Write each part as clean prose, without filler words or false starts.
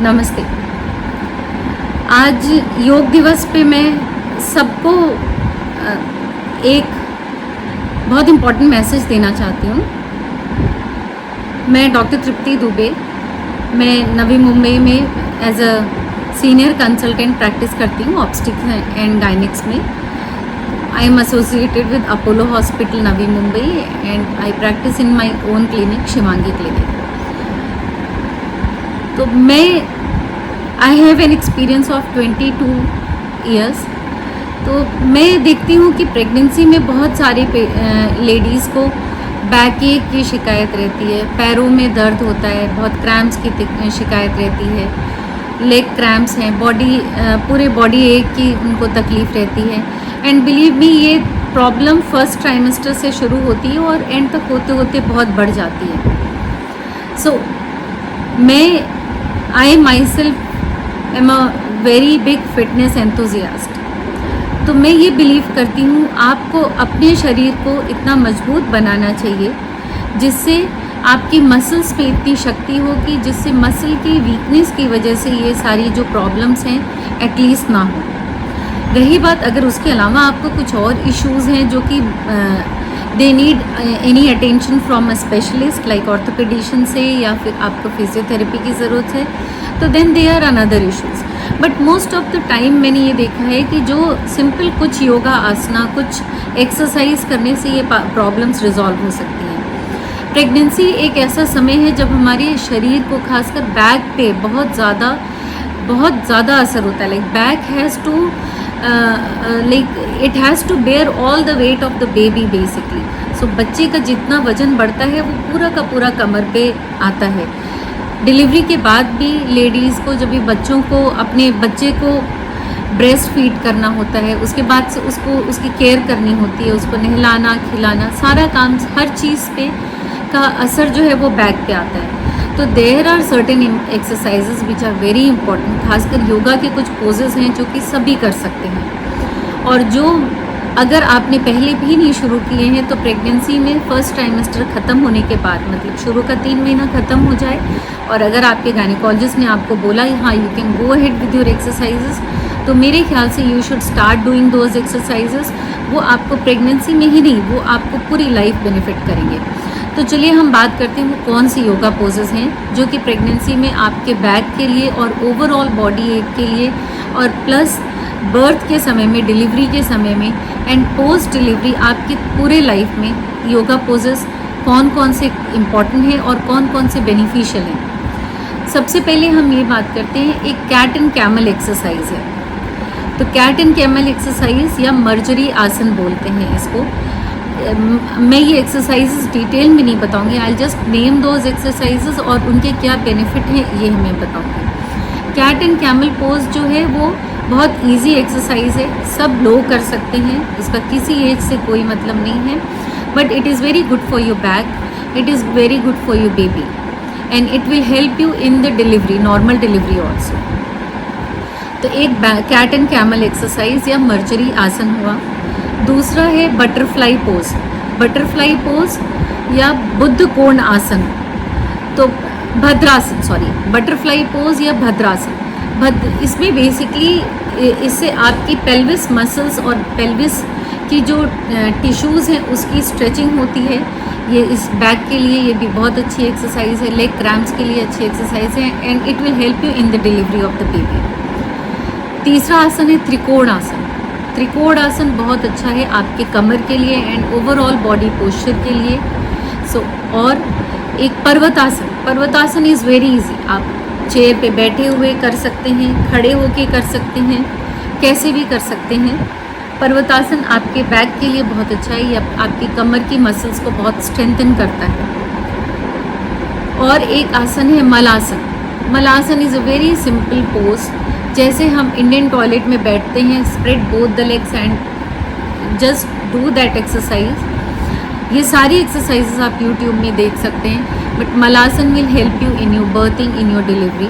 नमस्ते। आज योग दिवस पे मैं सबको एक बहुत इम्पॉर्टेंट मैसेज देना चाहती हूँ। मैं डॉक्टर तृप्ति दुबे, मैं नवी मुंबई में as a senior consultant practice करती हूँ ऑब्स्टेट्रिक्स एंड गायनिक्स में। I am associated with Apollo hospital Navi Mumbai and I practice in my own clinic Shivangi clinic. तो I have an experience of 22 years. तो मैं देखती हूँ कि प्रेगनेंसी में बहुत सारे लेडीज़ को बैक एक की शिकायत रहती है, पैरों में दर्द होता है, बहुत क्रैम्प्स की शिकायत रहती है, लेग क्रैम्प्स हैं, पूरे बॉडी एक की उनको तकलीफ़ रहती है। एंड बिलीव मी, ये प्रॉब्लम फर्स्ट ट्राइमेस्टर से शुरू होती है और एंड तक होते होते बहुत बढ़ जाती है। सो I myself am a very big fitness enthusiast। तो मैं ये बिलीव करती हूँ आपको अपने शरीर को इतना मजबूत बनाना चाहिए जिससे आपकी मसल्स पे इतनी शक्ति हो कि जिससे मसल की वीकनेस की वजह से ये सारी जो प्रॉब्लम्स हैं एटलीस्ट ना हो। रही बात अगर उसके अलावा आपको कुछ और इश्यूज़ हैं जो कि they need any attention from a specialist like orthopedician से, या फिर आपको फिजियोथेरेपी की ज़रूरत है, तो then they are another issues. But most of the time मैंने ये देखा है कि जो सिंपल कुछ योगा आसना, कुछ एक्सरसाइज करने से ये प्रॉब्लम्स रिजॉल्व हो सकती हैं। प्रेगनेंसी एक ऐसा समय है जब हमारे शरीर को खासकर बैक पे बहुत ज़्यादा असर होता है। Like back has to it has to bear all the weight of the baby basically. So बच्चे का जितना वजन बढ़ता है वो पूरा का पूरा कमर पे आता है। डिलीवरी के बाद भी लेडीज़ को जब भी बच्चों को, अपने बच्चे को ब्रेस्ट फीड करना होता है, उसके बाद से उसकी केयर करनी होती है, उसको नहलाना खिलाना, सारा काम, हर चीज़ पे का असर जो है वो बैक पे आता है। तो there are certain exercises which are very important. खासकर योगा के कुछ पोजेस हैं जो कि सभी कर सकते हैं, और जो अगर आपने पहले भी नहीं शुरू किए हैं तो प्रेगनेंसी में फर्स्ट ट्राइमेस्टर ख़त्म होने के बाद, मतलब शुरू का 3 महीना ख़त्म हो जाए, और अगर आपके गायनिकोलॉजिस्ट ने आपको बोला हाँ you can go ahead with your exercises, तो मेरे ख्याल से you should start doing those exercises. वो आपको प्रेगनेंसी में ही नहीं, वो आपको पूरी लाइफ बेनिफिट करेंगे। तो चलिए हम बात करते हैं वो कौन सी योगा पोजेस हैं जो कि प्रेगनेंसी में आपके बैक के लिए और ओवरऑल बॉडी एक के लिए, और प्लस बर्थ के समय में, डिलीवरी के समय में एंड पोस्ट डिलीवरी आपकी पूरे लाइफ में योगा पोजेस कौन कौन से इम्पॉर्टेंट हैं और कौन कौन से बेनिफिशियल हैं। सबसे पहले हम ये बात करते हैं, एक कैट एंड कैमल एक्सरसाइज है। तो कैट एंड कैमल एक्सरसाइज या मर्जरी आसन बोलते हैं इसको। मैं ये एक्सरसाइजेस डिटेल में नहीं बताऊंगी, I just name those exercises और उनके क्या बेनिफिट हैं ये मैं बताऊंगी। कैट एंड कैमल पोज जो है वो बहुत इजी एक्सरसाइज है, सब लोग कर सकते हैं, इसका किसी एज से कोई मतलब नहीं है, but it is very good for your back, it is very good for your baby and it will help you in the delivery, normal delivery also. तो एक कैट एंड कैमल एक्सरसाइज या मर्जरी आसन हुआ। दूसरा है बटरफ्लाई पोज। बटरफ्लाई पोज या बुद्ध कोण आसन, तो बटरफ्लाई पोज या भद्रासन। इसमें बेसिकली इससे आपकी पेल्विस मसल्स और पेल्विस की जो टिश्यूज़ हैं उसकी स्ट्रेचिंग होती है। ये इस बैक के लिए ये भी बहुत अच्छी एक्सरसाइज है, लेग क्रैम्प्स के लिए अच्छी एक्सरसाइज है and it will help you in the delivery of the baby. तीसरा आसन है त्रिकोण आसन। त्रिकोण आसन बहुत अच्छा है आपके कमर के लिए एंड ओवरऑल बॉडी पोस्चर के लिए। और एक पर्वतासन। पर्वतासन इज़ वेरी इजी, आप चेयर पे बैठे हुए कर सकते हैं, खड़े होके कर सकते हैं, कैसे भी कर सकते हैं। पर्वतासन आपके बैक के लिए बहुत अच्छा है, ये आपकी कमर की मसल्स को बहुत स्ट्रेंथन करता है। और एक आसन है malasana. Malasana is a very simple pose, जैसे हम इंडियन टॉयलेट में बैठते हैं, spread both the legs and just do that exercise. ये सारी एक्सरसाइजेस आप यूट्यूब में देख सकते हैं, but malasana will help you in your berthing, in your delivery.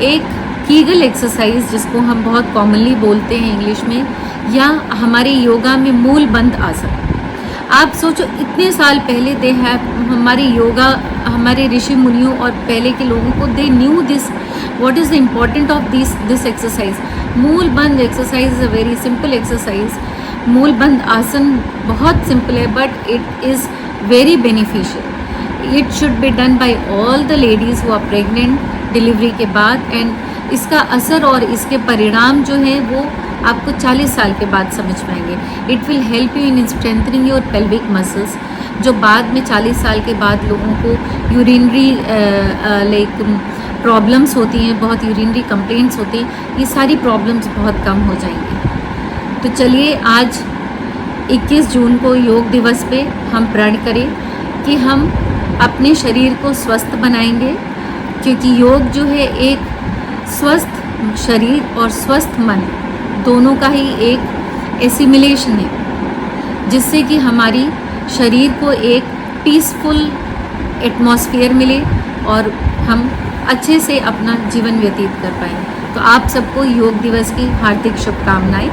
एक कीगल एक्सरसाइज जिसको हम बहुत कॉमनली बोलते हैं इंग्लिश में, या हमारे योगा में मूल बंद आसन। आप सोचो इतने साल पहले हमारे योगा, हमारे ऋषि मुनियों और पहले के लोगों को they knew this what is the important of this exercise? Mool Bandh exercise is a very simple exercise. Mool Bandh asana बहुत सिंपल है but it is very beneficial. It should be done by all the ladies who are pregnant delivery के बाद. And इसका असर और इसके परिणाम जो है वो आपको 40 साल के बाद समझ पाएंगे. It will help you in strengthening your pelvic muscles, जो बाद में 40 साल के बाद लोगों को यूरिनरी लाइक प्रॉब्लम्स होती हैं, बहुत यूरिनरी कंप्लेंट्स होती हैं, ये सारी प्रॉब्लम्स बहुत कम हो जाएंगी. तो चलिए आज 21 जून को योग दिवस पे हम प्रण करें कि हम अपने शरीर को स्वस्थ बनाएंगे, क्योंकि योग जो है एक स्वस्थ शरीर और स्वस्थ मन दोनों का ही एक एसिमिलेशन है, जिससे कि हमारी शरीर को एक पीसफुल एटमॉस्फेयर मिले और हम अच्छे से अपना जीवन व्यतीत कर पाएँ. तो आप सबको योग दिवस की हार्दिक शुभकामनाएं.